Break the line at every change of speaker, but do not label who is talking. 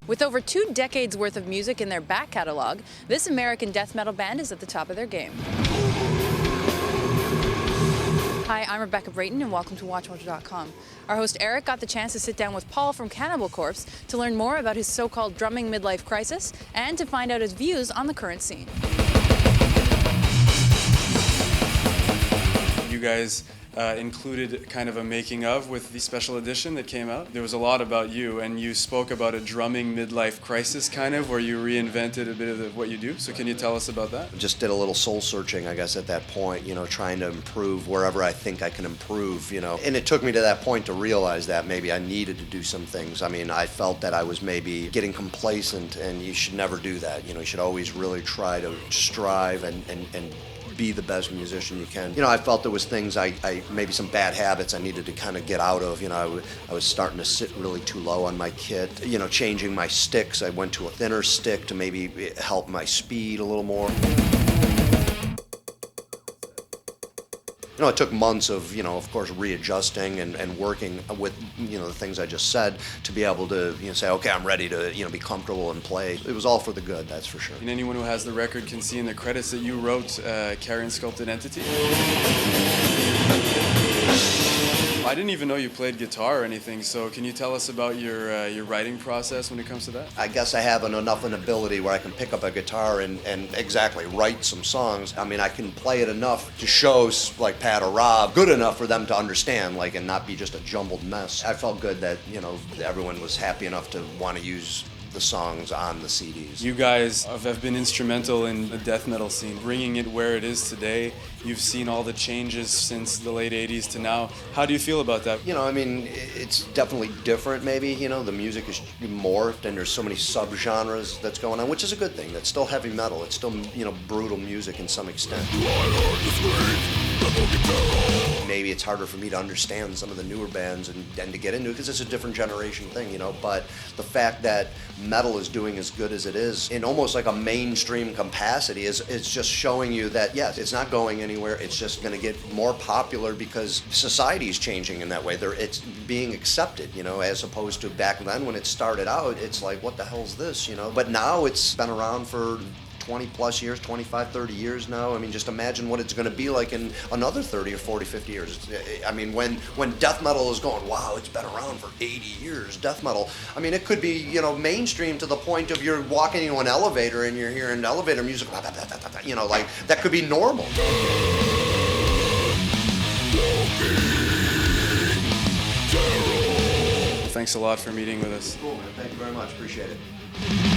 With over 2 decades worth of music in their back catalog, this American death metal band is at the top of their game. Hi, I'm Rebecca Brayton and welcome to WatchMojo.com. Our host Eric got the chance to sit down with Paul from Cannibal to learn more about his so-called drumming midlife crisis and to find out his views on the current scene.
You guys included kind of a making of with the special edition that came out. There was a lot about you, and you spoke about a drumming midlife crisis kind of, where you reinvented a bit of what you do. So can you tell us about that?
Just did a little soul searching, I guess, at that point, trying to improve wherever I think I can improve, And it took me to that point to realize that maybe I needed to do some things. I mean, I felt that I was maybe getting complacent, and you should never do that. You should always really try to strive and be the best musician you can. I felt there was things I maybe some bad habits I needed to kind of get out of. I was starting to sit really too low on my kit. Changing my sticks. I went to a thinner stick to maybe help my speed a little more. It took months of course, readjusting and working with, the things I just said to be able to, say, okay, I'm ready to, be comfortable and play. It was all for the good, that's for sure.
And anyone who has the record can see in the credits that you wrote Carrion, Sculpted Entity. I didn't even know you played guitar or anything, so can you tell us about your writing process when it comes to that?
I guess I have an ability where I can pick up a guitar and exactly write some songs. I mean, I can play it enough to show, like Pat or Rob, good enough for them to understand, and not be just a jumbled mess. I felt good that, everyone was happy enough to want to use the songs on the CDs.
You guys have been instrumental in the death metal scene, bringing it where it is today. You've seen all the changes since the late 80s to now. How do you feel about that?
It's definitely different maybe, the music is morphed and there's so many subgenres that's going on, which is a good thing. That's still heavy metal. It's still, brutal music in some extent. Maybe it's harder for me to understand some of the newer bands and to get into it because it's a different generation thing, but the fact that metal is doing as good as it is in almost like a mainstream capacity is just showing you that, yes, it's not going anywhere. It's just going to get more popular because society is changing in that way. It's being accepted, as opposed to back then when it started out, it's like, what the hell's this, But now it's been around for 20 plus years, 25, 30 years now. I mean, just imagine what it's going to be like in another 30 or 40, 50 years. I mean, when death metal is going, wow, it's been around for 80 years, death metal. I mean, it could be, mainstream to the point of you're walking into an elevator and you're hearing elevator music, like that could be normal.
Thanks a lot for meeting with us.
Cool, man. Thank you very much. Appreciate it.